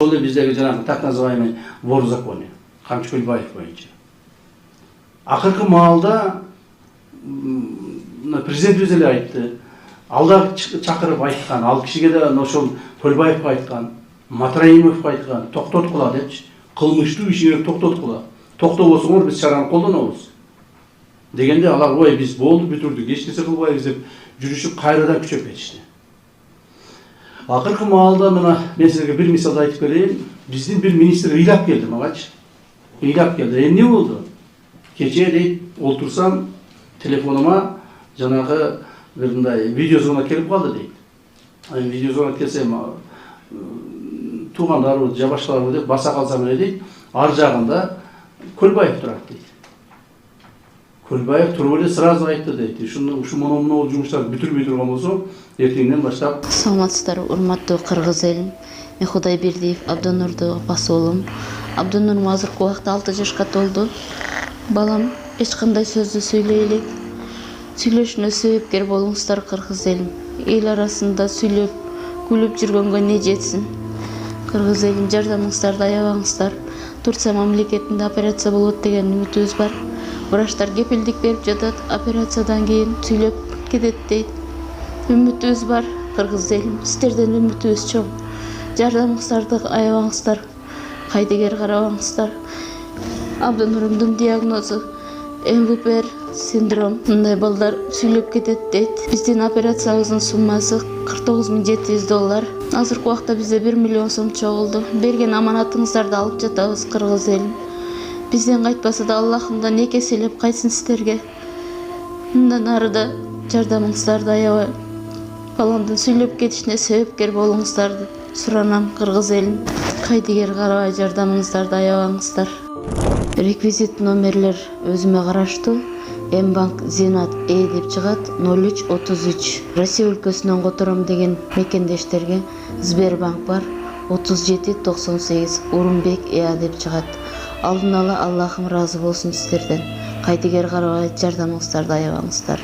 Ошол биздеги жанагы так называемый вор законе Камчы Көлбаев боюнча. Акыркы маалда президент эле айтты. Алда чакырып айткан, ал кишиге да ошол Көлбаевге айткан, Матраимовго айткан, токтоткула депчи. Кылмыштуу ишиңерди токтоткула. Токтобосоңор биз чараны колдонобуз. Дегенде алар ой биз болду бүтүрдүк, эч нерсе кылбайбыз деп жүрүшүп кайрадан күчөп кетишти. Акыркы маалда мына мен силерге бир мисал айтып берейин. Биздин бир министр ыйлап келди магачы. Ыйлап келди. Эмне болду? Кече дейт олтурсам телефонума жанагы бир мындай видеозвонок келип калды дейт. Видеозвонок келсе туугандарыбыз же башкаларбы деп баса калсам эле дейт. Ар жагында Көлбаев турат дейт. Көлбаев туруп эле сразу айтты дейт. Ушу монун жумуштарды бүтүрбөй турган болсо, эртеңден баштап. Саламатсыздар, урматтуу кыргыз элим. Мен Кудайбердиев Абдонурду апасы уулум. Абдонурум азыркы убакта 6 жашка толду. Балам эч кандай сөздү сүйлөй элек. Сүйлөшүнө себепкер болуңуздар кыргыз элим. Эл арасында сүйлөп, күлүп жүргөнгө не жетсин. Кыргыз элим, жардамыңыздарды аябаңыздар. Турция мамлекетинде операция болот деген үмүтүбүз бар. Врачтар кепилдик берип жатат, операциядан кийин сүйлөп кетет дейт. Үмүтүбүз бар кыргыз элим, сиздерден үмүтүбүз чоң. Жардамыңыздарды аябаңыздар, кайдыгер карабаңыздар. Абдонурумдун диагнозу МВПР синдром. Мындай балдар сүйлөп кетет дейт. Биздин операциябыздын суммасы $49,700. Азыркы убакта бизде 1 миллион сом чогулду. Берген аманатыңыздарды алып жатабыз кыргыз элим. Бизден кайтпаса да Аллахымдан эки эселеп кайтсын сиздерге. Мындан ары да жардамыңыздарды аябай баламдын сүйлөп кетишине себепкер болуңуздарды суранам кыргыз элим. Кайдыгер карабай жардамыңыздарды аябаңыздар. Реквизит номерлер өзүмө караштуу. Мбанк Зенат деп чыгат 0333. Россия өлкөсүнөн котором деген мекендештерге Сбербанк бар 3798 Урумбек деп чыгат. Алдын ала Аллахым разы болсун сиздерден. Кайдыгер карабай жардамыңыздарды аябаңыздар.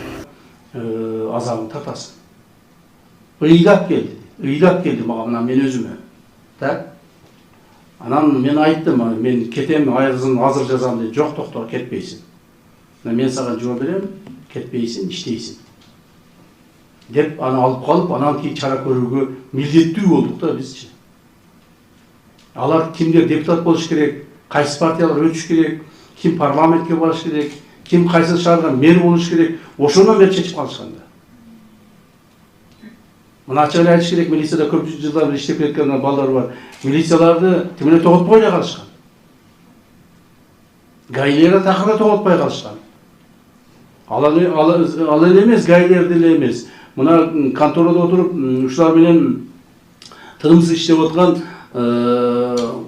Азабын тартасың. Ыйлап келди мага мен өзүмө. Так? Анан мен айттым, мен кетем, айрызын азыр жазам деп. Жок, токто, кетпейсиң. Мен сага жооп берем, кетпейсиң, иштейсиң. Деп аны алып калып, анан кийин чара көрүүгө милдеттүү болдук да бизчи. Алар кимдер депутат болуш керек, кайсы партиялар өтүш керек, ким парламентке барыш керек, ким кайсы шаарга мэр болуш керек, ошондон бери чечип калышканда. Мына ачык эле айтыш керек, милицияда көп жылдар иштеп кеткен балдар бар. Милицияларды тимеле тоготпой эле калышкан. Гаилерди такырда тоготпой калышкан. Ал эле эмес, гаилерди эле эмес. Мына конторада отуруп, ушулар менен тынымсыз иштеп аткан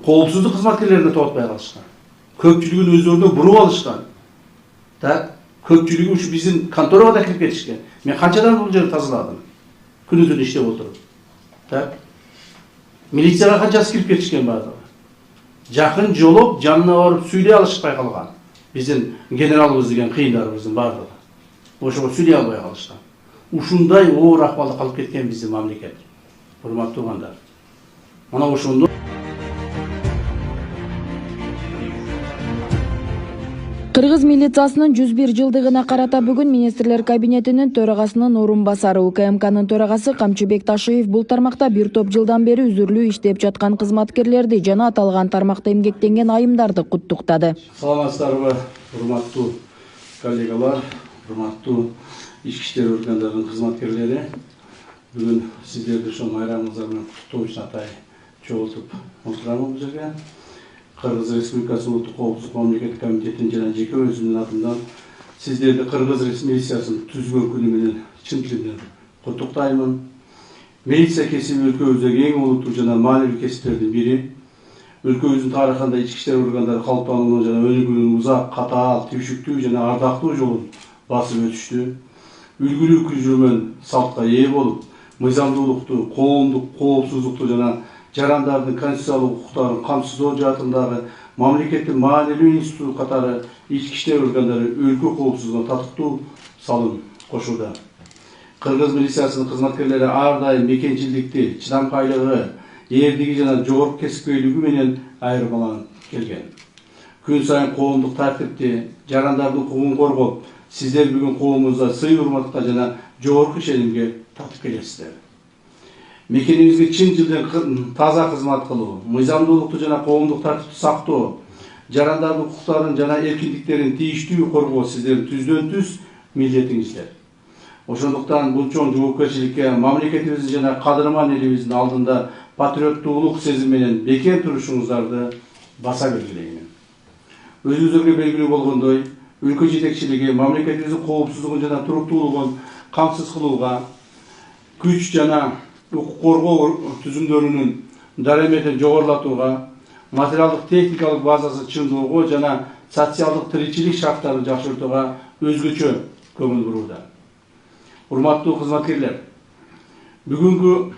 коопсуздук кызматкерлерин тоготпой калышкан. Көпчүлүгүн өздөрүнө буруп алышкан. Так, көпчүлүгү ушу биздин конторага да кирип кетишкен. Мен канчадан бул жерди тазаладым. Күнү-түнү иштеп отуруп. Так. Милицияга канчасы кирип кетишкен бардыгы. Жакын жолоп, жанына барып сүйлөй алышпай калган. Биздин генералыбыз деген кыйындарыбыздын бардыгы. Ошого сүйлөй албай калышкан. Ушундай оор акыбалда калып кеткен биздин мамлекет. Урматтуу туугандар. Мына ошондо Кыргыз милициясынын 101 жылдыгына карата бүгүн министрлер кабинетинин төрагасынын орун басары УКМКнын төрагасы Камчыбек Ташиев бул тармакта бир топ жылдан бери үзүрлүү иштеп жаткан кызматкерлерди жана аталган тармакта эмгектенген айымдарды куттуктады. Саламатсыздарбы, урматтуу коллегалар, урматтуу ички иштер органдарынын кызматкерлери. Бүгүн сиздерди ошол майрамыңыздар менен куттуктоо үчүн атай чогултуп отурам бул жерге. Кыргыз Республикасы Улуттук коопсуздук мамлекеттик комитетинин жана жеке өзүмдүн атымдан сиздерди Кыргыз милициясын түзгөн күнү менен чын тилимден куттуктаймын. Милиция кесиби өлкөбүздөгү эң олуттуу жана маанилүү кесиптердин бири. Өлкөбүздүн тарыхында ички иштер органдары калыптануунун жана өнүгүүнүн узак, катаал, түйшүктүү жана ардактуу жолун басып өтүштү. Үлгүлүү күжүрмөн салтка ээ болуп, мыйзамдуулукту, коомдук коопсуздукту жана жарандардын конституциялык укуктарын камсыздоо жаатындагы мамлекеттин маанилүү институту катары ички иштер органдары өлкө коопсуздугуна татыктуу салым кошууда. Кыргыз милициясынын кызматкерлери ар дайым мекенчилдикти, чыдамкайлыгы, эрдиги жана жогорку кесипкөйлүгү менен айырмаланып келген. Күн сайын коомдук тартипти, жарандардын укугун коргоп, сиздер бүгүн коомубузда сый урматка жана жогорку ишенимге татып келесиздер. Мекенибизге чын жылдан таза кызмат кылуу, мыйзамдуулукту жана коомдук тартипти сактоо, жарандардын укуктарын жана эркиндиктерин тийиштүү коргоо сиздердин түздөн түз милдетиңиздер. Ошондуктан бул чоң жоопкерчиликке мамлекетибиздин жана кадырман элибиздин алдында патриоттуулук сезими менен бекем турушуңуздарды баса белгилеймин. Өзүңүздөргө белгилүү болгондой, өлкө жетекчилиги мамлекетибиздин коопсуздугун жана туруктуулугун камсыз кылууга, күч жана укук коргоо түзүмдөрүнүн дараметин жогорулатууга, материалдык техникалык базасын чыңдоого жана социалдык тиричилик шарттарын жакшыртууга өзгөчө көңүл бурууда. Урматтуу кызматкерлер, бүгүнкү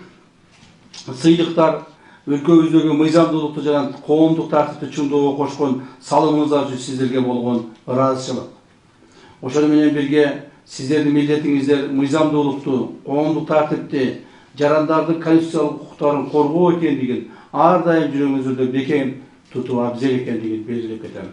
сыйлыктар өлкөбүздөгү мыйзамдуулукту жана коомдук тартипти чыңдоого кошкон салымыңыздар үчүн сиздерге болгон ыраазычылык. Ошону менен бирге сиздердин милдетиңиздер мыйзамдуулукту, коомдук тартипти, жарандардын конституциялык укуктарын коргоо экендигин ар дайым жүрөгүңүздө бекем тутуу абзел экендигин белгилеп кетем.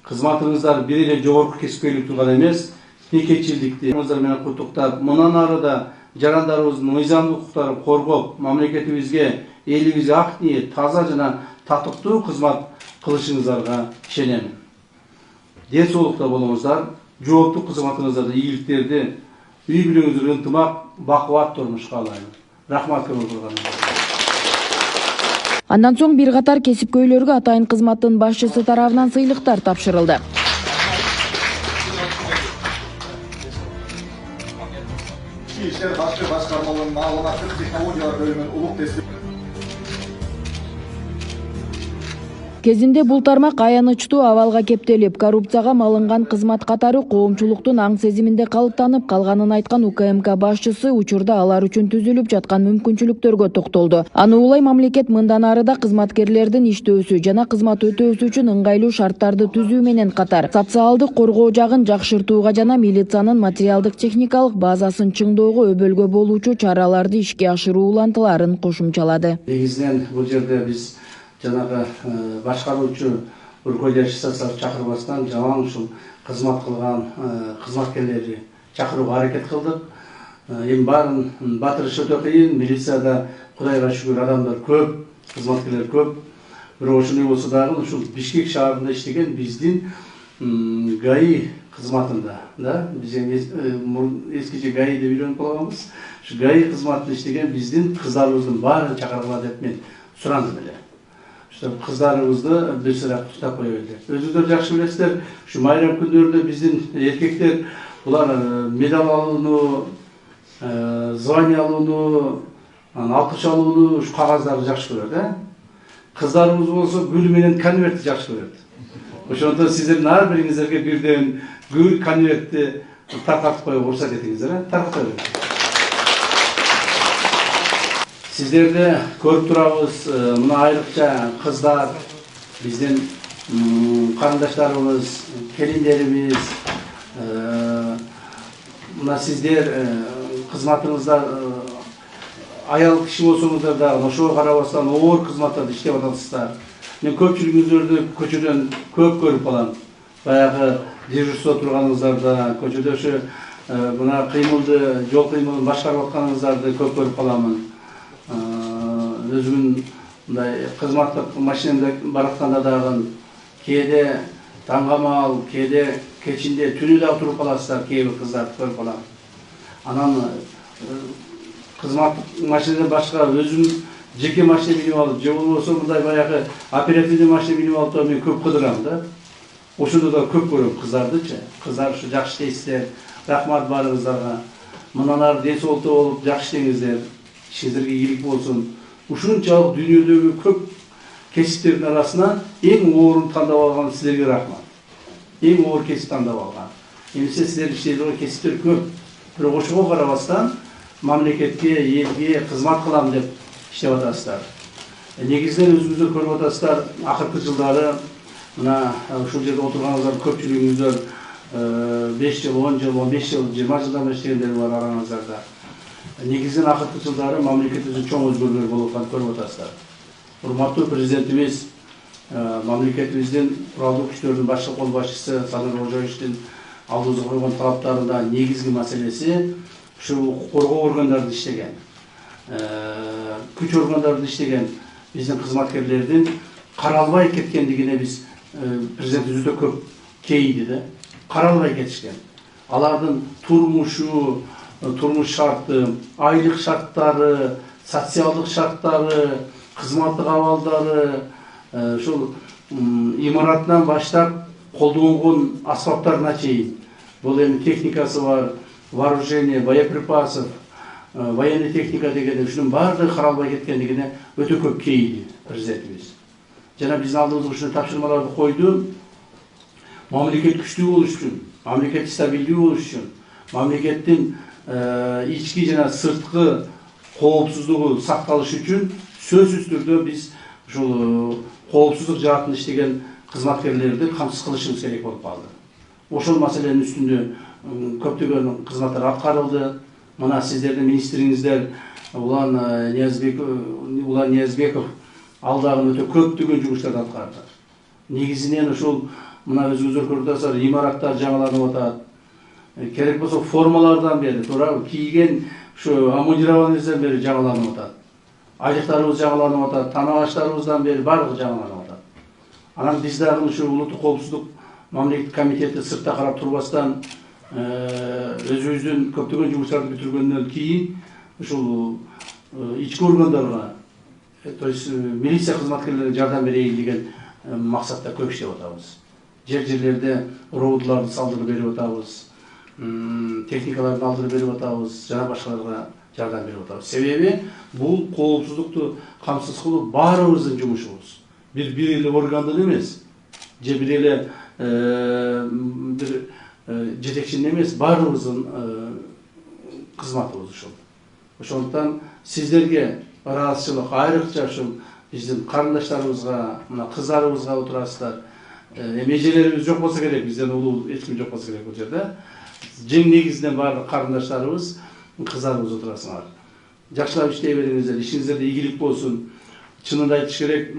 Кызматыңыздар бир эле жогорку кесипкөйлүктү гана эмес, текечилдикти менен куттуктап, мындан ары да жарандарыбыздын мыйзамдуу укуктарын коргоп, мамлекетибизге, элибизге ак ниет, таза жана татыктуу кызмат кылышыңыздарга ишенем. Ден соолукта болуңуздар, жооптуу кызматыңыздарда ийгиликтерди, үй бүлөңүздөр ынтымак, бакубат турмуш каалайм. Рахмат көңүл бурганыңыздарга. Андан соң бир катар кесипкөйлөргө атайын кызматтын башчысы тарабынан сыйлыктар тапшырылды. İçki İşler Başkanlığı'nın Mağlumatlık Teknolojiler Bölümünün Uluk Destek Кезинде бул тармак аянычтуу абалга кептелип, коррупцияга малынган кызмат катары коомчулуктун аң сезиминде калыптанып калганын айткан УКМК башчысы учурда алар үчүн түзүлүп жаткан мүмкүнчүлүктөргө токтолду. Аны улай мамлекет мындан ары да кызматкерлердин иштөөсү жана кызмат өтөөсү үчүн ыңгайлуу шарттарды түзүү менен катар, социалдык коргоо жагын жакшыртууга жана милициянын материалдык техникалык базасын чыңдоого өбөлгө болуучу чараларды ишке ашыруу улантыларын кошумчалады. Негизинен бул жерде биз жанагы башкаруучу өлкө жашасалар чакырбастан жалаң ушул кызмат кылган кызматкерлерди чакырууга аракет кылдык. Эми баарын батырыш өтө кыйын, милицияда Кудайга шүгүр адамдар көп, кызматкерлер көп. Бирок ошондой болсо дагы ушул Бишкек шаарында иштеген биздин ГАИ кызматында, да, биз эскиче ГАИ деп үйрөнүп калганбыз. Ушу ГАИ кызматында иштеген биздин кыздарыбыздын баарын чакыргыла деп мен сурандым эле. Кыздарыбызды бир сыйра куттап коё элек. Өзүңүздөр жакшы билесиздер, ушу майрам күндөрүндө биздин эркектер булар медаль алууну, звание алууну, алкыш алууну, ушу кагаздарды жакшы көрөт, Кыздарыбыз болсо гүл менен конвертти жакшы көрөт. Ошондон сиздердин ар бириңиздерге бирден гүл конвертти таркатып коюуга уруксат этиңиздер, тарката бериңиз. Сиздерди көрүп турабыз, мына айрыкча кыздар, биздин карындаштарыбыз, келиндерибиз, мына сиздер кызматыңыздар аял киши болсоңуздар дагы ошого карабастан оор кызматтарды иштеп атасыздар. Мен көпчүлүгүңүздөрдү көчөдөн көп көрүп калам. Баягы дежурство турганыңыздарда, көчөдө ошо мына кыймылды, жол кыймылын башкарып атканыңыздарды көп көрүп каламын. Өзүмүн мындай кызматтык машинамда баратканда дагы кээде таңгамал, кээде кечинде түнү да туруп каласыздар, кээ бир кыздарды көрүп калам. Анан кызматтык машинадан башка өзүм жеке машина минип алып, же болбосо мындай баягы оперативный машина минип алып да мен көп кыдырам да. Ошондо да көп көрөм кыздардычы. Кыздар ушу жакшы иштейсиздер. Рахмат баарыңыздарга. Мындан ары ден соолукта болуп жакшы иштеңиздер. Ишиңиздерге ийгилик болсун. Ушунчалык дүйнөдөгү көп кесиптердин арасынан эң оорун тандап алган силерге рахмат. Эң оор кесип тандап алган. Эмесе силер иштейдиган кесиптер көп. Бирок ошого карабастан мамлекетке, элге кызмат кылам деп иштеп атасыздар. Негизинен өзүңүздөр көрүп атасыздар, акыркы жылдары мына ушул жерде отурганыңыздар көпчүлүгүңүздөр 5 жыл, 10 жыл, 15 жыл, 20 жылдан иштегендер бар араңыздарда. негизинен акыркы жылдары мамлекетибиздин чоң өзгөрүүлөр болуп атканын көрүп атасыздар. Урматтуу президентибиз мамлекетибиздин куралдуу күчтөрдүн башкы кол башчысы Садыр Ожоевичтин алдыбызга койгон талаптарында негизги маселеси ушу коргоо органдарында иштеген, күч органдарында иштеген биздин кызматкерлердин каралбай кеткендигине биз президентибиз өтө көп кейиди да. Каралбай кетишкен. Алардын турмушу, турмуш шарты, айлык шарттары, социалдык шарттары, кызматтык абалдары, ушул имаратынан баштап колдонгон аспаптарына чейин. Бул эми техникасы бар, вооружение, боеприпасов, военный техника дегенде ушунун баардыгы каралбай кеткендигине өтө көп кейиди президентибиз. Жана биздин алдыбызга ушундай тапшырмаларды койду. Мамлекет күчтүү болуш үчүн, мамлекет стабилдүү болуш үчүн, мамлекеттин ички жана сырткы коопсуздугу сакталыш үчүн сөзсүз түрдө биз ушул коопсуздук жаатында иштеген кызматкерлерди камсыз кылышыбыз керек болуп калды. Ошол маселенин үстүндө көптөгөн кызматтар аткарылды. Мына сиздердин министриңиздер Улан Ниязбеков алдагы өтө көптөгөн жумуштарды аткарды. Негизинен ушул мына өзүңүздөр көрүп атасыздар, имараттар жаңаланып атат. Керек болсо формалардан бери, туура кийген ушу амундированиябыздан бери жаңаланып атат. Айлыктарыбыз жаңаланып атат, танабаштарыбыздан бери баардыгы жаңаланып атат. Анан биз дагы ушу улуттук коопсуздук мамлекеттик комитети сыртта карап турбастан өзүбүздүн көптөгөн жумуштарды бүтүргөндөн кийин ушул ички органдарга, то есть милиция кызматкерлерине жардам берейин деген максатта көп иштеп атабыз. Жерлерде роудларды салдырып берип атабыз, техникаларды алдырып берип атабыз, жана башкаларга жардам берип атабыз. Себеби бул коопсуздукту камсыз кылуу баарыбыздын жумушубуз. Бир эле органдын эмес, же бир эле бир жетекчинин эмес, баарыбыздын кызматыбыз ушул. Ошондуктан сиздерге ыраазычылык айрыкча ушул биздин карындаштарыбызга, мына кыздарыбызга отурасыздар. Эжелерибиз жок болсо керек, бизден улуу эч ким жок болсо керек бул жерде. Жең негизинен баардык карындаштарыбыз, кыздарыбыз отурасыңар. Жакшылап иштей бериңиздер, ишиңиздерде ийгилик болсун. Чынын айтыш керек,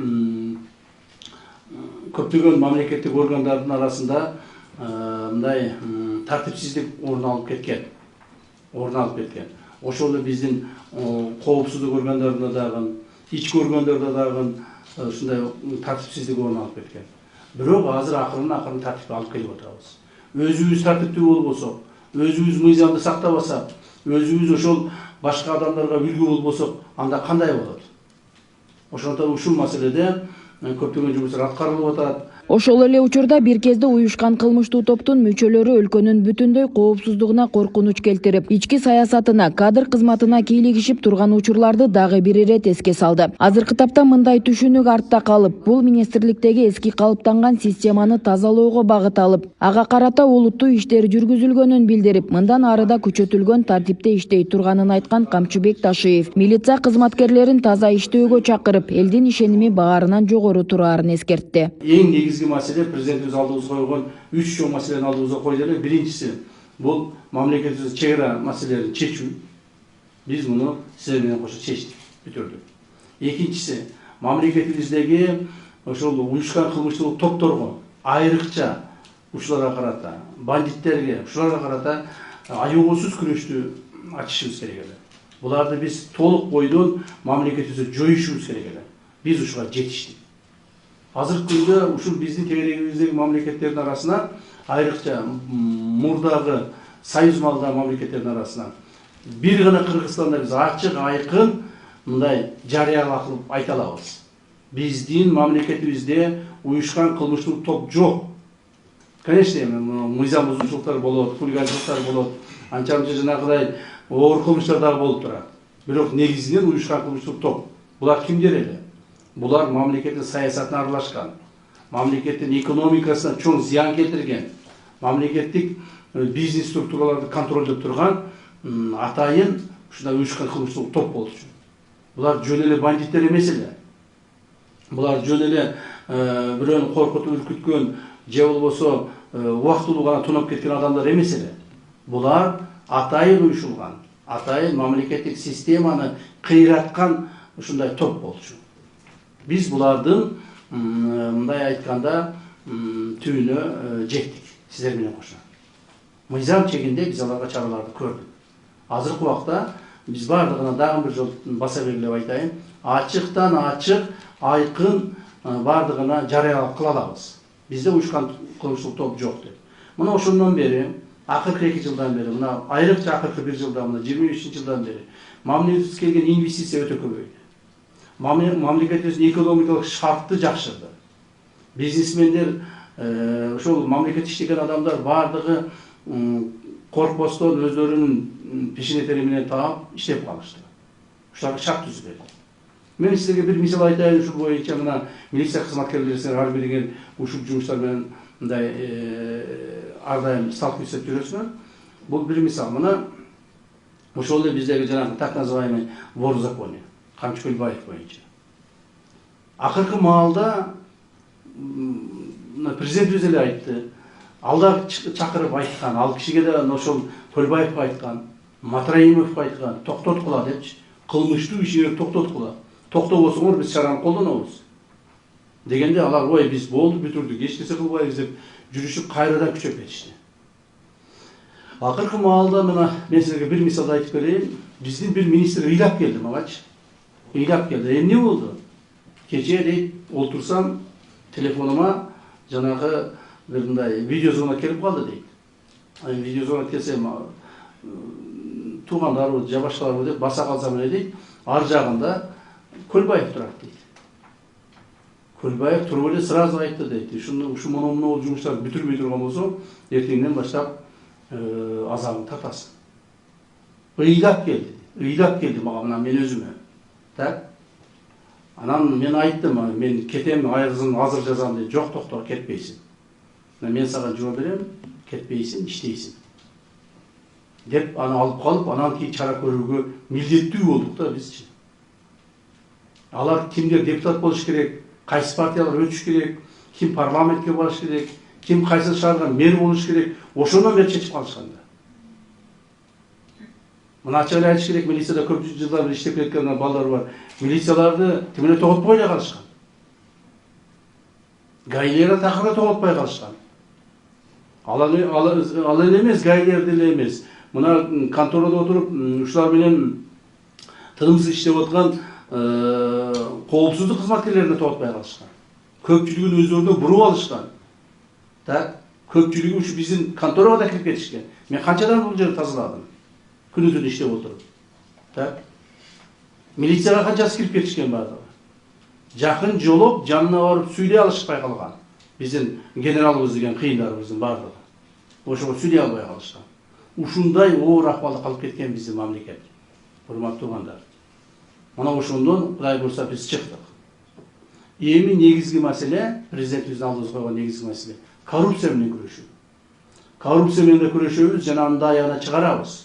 көптөгөн мамлекеттик органдардын арасында мындай тартипсиздик орун алып кеткен. Ошол эле биздин коопсуздук органдарында дагы, ички органдарда дагы ушундай тартипсиздик орун алып кеткен. Бирок азыр акырын тартипке алып келип атабыз. Өзүбүз тартиптүү болбосок, өзүбүз мыйзамды сактабасак, өзүбүз ошол башка адамдарга үлгү болбосок, анда кандай болот? Ошондуктан ушул маселеде көптөгөн жумуштар аткарылып атат. Ошол эле учурда бир кезде уюшкан кылмыштуу топтун мүчөлөрү өлкөнүн бүтүндөй коопсуздугуна коркунуч келтирип, ички саясатына, кадр кызматына кийлигишип турган учурларды дагы бир ирет эске салды. Азыркы тапта мындай түшүнүк артта калып, бул министрликтеги эски калыптанган системаны тазалоого багыт алып, ага карата олуттуу иштер жүргүзүлгөнүн билдирип, мындан ары да күчөтүлгөн тартипте иштей турганын айткан Камчыбек Ташиев, милиция кызматкерлерин таза иштөөгө чакырып, элдин ишеними баарынан жогору турарын эскертти. Маселе президентибиз алдыбызга койгон 3 чоң маселени алдыбызга койду эле. Биринчиси бул мамлекетибиздин чек ара маселелерин чечүү. Биз муну сиздер менен кошо чечтик, бүтүрдүк. Экинчиси мамлекетибиздеги ошол уюшкан кылмыштуулук топторго, айрыкча ушуларга карата, бандиттерге, ушуларга карата аягусуз күрөштү ачышыбыз керек эле. Буларды биз толук бойдон мамлекетибизде жоюшубуз керек эле. Биз ушуга жетиштик. Азыркы күндө ушул биздин тегерегибиздеги мамлекеттердин арасынан, айрыкча мурдагы союз малдагы мамлекеттердин арасынан бир гана Кыргызстанда биз ачык айкын мындай жарыялап кылып айта алабыз. Биздин мамлекетибизде уюшкан кылмыштуулук топ жок. Конечно, мыйзам бузуучулуктар болот, хулиганчылыктар болот, анча-мынча жанагыдай оор кылмыштар дагы болуп турат. Бирок негизинен уюшкан кылмыштуулук топ. Булар кимдер эле? Булар мамлекеттин саясатына аралашкан, мамлекеттин экономикасына чоң зыян келтирген, мамлекеттик бизнес структураларды контролдоп турган атайын ушундай уюшкан кылмыштуулук топ болчу. Булар жөн эле бандиттер эмес эле. Булар жөн эле бирөөнү коркутуп үркүткөн же болбосо убактылуу гана тоноп кеткен адамдар эмес эле. Булар атайын уюшулган, атайын мамлекеттик системаны кыйраткан ушундай топ болчу. Биз булардын мындай айтканда түбүнө жеттик сиздер менен кошо. Мыйзам чегинде биз аларга чараларды көрдүк. Азыркы убакта биз бардыгына дагы бир жолу баса белгилеп айтайын, ачыктан ачык, айкын бардыгына жарыялап кыла алабыз. Бизде уюшкан кылмыштык топ жок деп. Мына ошондон бери, акыркы 2 жылдан бери, мына айрыкча акыркы 1 жылдан, мына 23-жылдан бери мамлекетибизге келген инвестиция өтө көбөйдү. Мамлекетибиздин экономикалык шартты жакшырды. Бизнесмендер, ошол мамлекет иштеген адамдар бардыгы коркпостон өздөрүнүн пешенетери менен таап иштеп калышты. Ушуларга шарт түзүлдү. Мен силерге бир мисал айтайын, ушул боюнча мына милиция кызматкерлери ар биринин ушул жумуштар менен мындай ар дайым сталкиваться этип жүрөсүңөр. Бул бир мисал. Мына ошол эле биздеги жанагы так называемый вор в законе, Камчы Көлбаев боюнча. Акыркы маалда президент өзү эле айтты. Алда чакырып айткан, ал кишиге да ошол Көлбаевге айткан, Матраимовго айткан, токтоткула депчи. Кылмыштуу ишиңерди токтоткула. Токтобосоңор биз чараны колдонобуз. Дегенде алар ой биз болду бүтүрдүк, эч нерсе кылбайбыз деп жүрүшүп кайрадан күчөп кетишти. Акыркы маалда мына мен силерге бир мисал айтып берейин. Биздин бир министр ыйлап келди магачы. Ыйлап келди. Эмне болду? Кечээ дейт олтурсам телефонума жанагы бир мындай видеозвонок келип калды дейт. Видеозвонок келсе туугандарбы, же башкаларбы деп баса калсам эле дейт. Ар жагында Көлбаев турат дейт. Көлбаев туруп эле сразу айтты дейт. Ушу мону жумуштарды бүтүрбөй турган болсо, эртеңден баштап азабын тартасың. Ыйлап келди мага мына мен өзүмө. Так? Анан мен айттым, мен кетем, айрызын азыр жазам деп. Жок, токто, кетпейсиң. Мен сага жооп берем, кетпейсиң, иштейсиң. Деп аны алып калып, анан кийин чара көрүүгө милдеттүү болдук да бизчи. Алар кимдер депутат болуш керек, кайсы партиялар өтүш керек, ким парламентке барыш керек, ким кайсы шаарга мэр болуш керек, ошондон бери чечип калышканда. Мына ачык эле айтыш керек, милицияда көп жылдар иштеп кеткен балдар бар. Милицияларды тимеле тоготпой эле калышкан. Гаилерди такыр тоготпой калышкан. Ал эле эмес, гаилерди эле эмес. Мына конторада отуруп, ушулар менен тынымсыз иштеп аткан коопсуздук кызматкерлерине тоготпой калышкан. Көпчүлүгүн өздөрүнө буруп алышкан. Так, көпчүлүгү ушу биздин конторага да кирип кетишкен. Мен канчадан бул жерди тазаладым. Күнү-түнү иштеп отуруп. Так. Милицияга канчасы кирип кетишкен бардыгы. Жакын жолоп, жанына барып сүйлөй алышпай калган. Биздин генералыбыз деген кыйындарыбыздын бардыгы. Ошого сүйлөй албай калышкан. Ушундай оор акыбалда калып кеткен биздин мамлекет. Урматтуу туугандар. Мына ошондон Кудай буйрса биз чыктык. Эми негизги маселе, президентибиздин алдыбызга койгон негизги маселе коррупция менен күрөшүү. Коррупция менен күрөшөбүз, жана аны аягына чыгарабыз.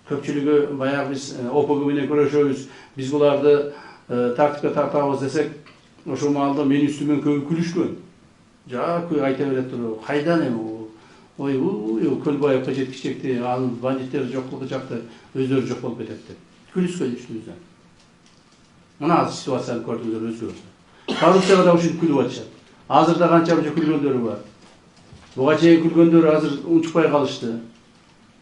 Көпчүлүгү баягы биз ОПГ менен күрөшөбүз, биз буларды тартипке тартабыз десек, ошол маалда мен үстүмөн көбү күлүшкөн. Көй айта берет туруп, кайдан эми ой, Көлбаевге жеткичекти, анын бандиттери жоклугу жакты өздөрү жок болуп кетет деп. Күлүшкөн үстүбүздөн. Мына азыр ситуацияны көрдүңүздөр өзгөрдү. Коррупцияга да ушинтип күлүп атышат. Азыр да канча бир күлгөндөрү бар. Буга чейин күлгөндөр азыр унчукпай калышты.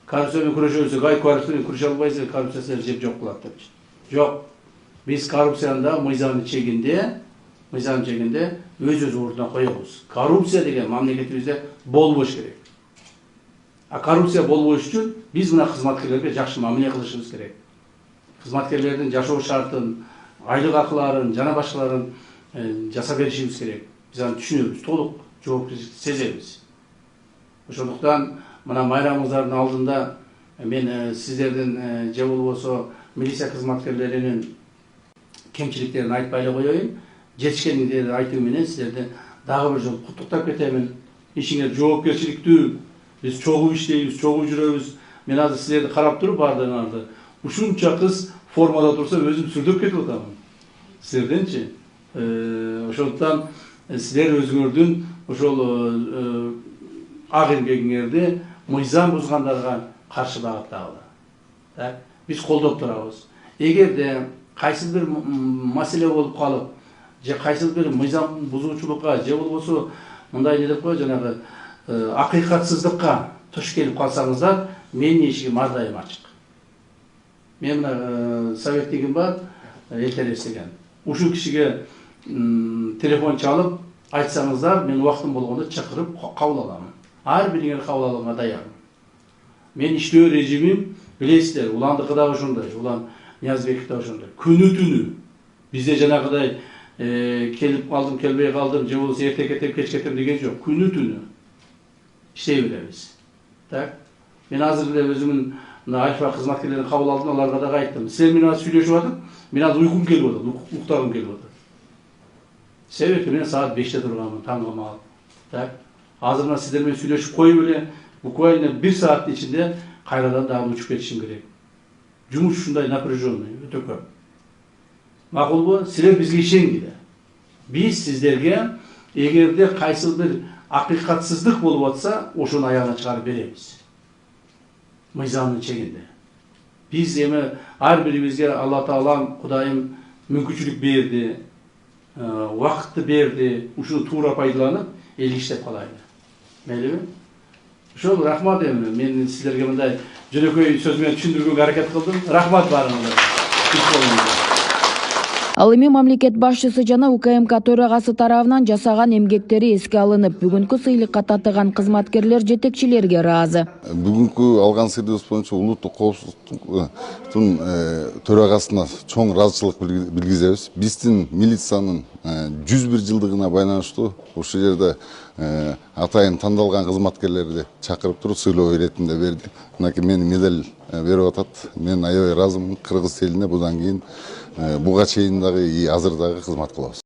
Коррупция менен күрөшөбүз, коррупция менен күрөшө албайсыз, коррупция силерди жеп жок кылат депчи. Жок. Биз коррупцияны да мыйзамдын чегинде өз ордуна коебуз. Коррупция деген мамлекетибизде болбош керек. А коррупция болбош үчүн биз мына кызматкерлерге жакшы мамиле кылышыбыз керек. Кызматкерлердин жашоо шартын, айлык акыларын, жана башкаларын жасап беришибиз керек. Биз аны түшүнөбүз, толук жоопкерчиликти сезебиз. Ошондуктан мына майрамыңыздардын алдында мен сиздердин же болбосо милиция кызматкерлеринин кемчиликтерин айтпай эле коеюн. Жетишкендерди айтуу менен сиздерди дагы бир жолу куттуктап кетемин. Ишиңер жоопкерчиликтүү, биз чогуу иштейбиз, чогуу жүрөбүз. Мен азыр сиздерди карап туруп бардыгыңарды ушунча кыз формада турса өзүм сүрдөп кетип атамын. Сиздерденчи. Ошондуктан сиздер өзүңөрдүн ошол ак эмгегиңерди мыйзам бузгандарга каршы багыттагыла. Так, биз колдоп турабыз. Эгерде кайсы бир маселе болуп калып, же кайсы бир мыйзам бузуучулукка, же болбосо мындай не деп кой, жанагы акыйкатсыздыкка туш келип калсаңыздар, менин эшигим ар дайым ачык. Мен мына советтигим бар, Элтерес деген. Ушул кишиге телефон чалып, айтсаңыздар, мен убактым болгондо чакырып кабыл аламын. Ар бириңерди кабыл алууга даярмын. Мен иштөө режимим билесиздер, уландыкы да ошондой, улан Ниязбеков да ошондой. Күнү-түнү бизде жанагыдай келип калдым, келбей калдым, же болбосо эрте кетем, кеч кетем деген жок. Күнү-түнү иштей беребиз. Так? Мен азыр эле өзүмдүн Альфа кызматкерлерин кабыл алдым, аларга да айттым. Силер менен сүйлөшүп атып, мен азыр уйкум келип атат, уктагым келип атат. Себеби мен саат 5-те турганмын, таңга маал. Так? Азыр мына сиздер менен сүйлөшүп коюп эле, буквально 1 сааттын ичинде кайрадан дагы учуп кетишим керек. Жумуш ушундай напряженный, өтө көп. Макулбу? Силер бизге ишенгиле. Биз сиздерге эгерде кайсы бир акыйкатсыздык болуп атса, ошону аягына чыгарып беребиз. Мыйзамдын чегинде. Биз эми ар бирибизге Алла Таалам, Кудайым мүмкүнчүлүк берди, убакытты берди, ушуну туура пайдаланып, эл иштеп калайлы. Мейлиби? Ошол рахмат эми. Мен силерге мындай жөнөкөй сөз менен түшүндүргөнгө аракет кылдым. Рахмат барыңыздарга. Ал эми мамлекет башчысы жана УКМК төрагасы тарабынан жасаган эмгектери эске алынып, бүгүнкү сыйлыкка татыган кызматкерлер жетекчилерге ыраазы. Бүгүнкү алган сыйыбыз боюнча улуттук коопсуздуктун төрагасына чоң ыраазычылык билгизебиз. Биздин милициянын 101 жылдыгына байланыштуу ушул жерде атайын тандалган кызматкерлерди чакырып туруп сыйлоо иретинде берди. Мынакей мени медаль берип атат. Мен аябай ыраазымын. Кыргыз элине будан кийин буга чейин дагы азыр дагы кызмат кылабыз.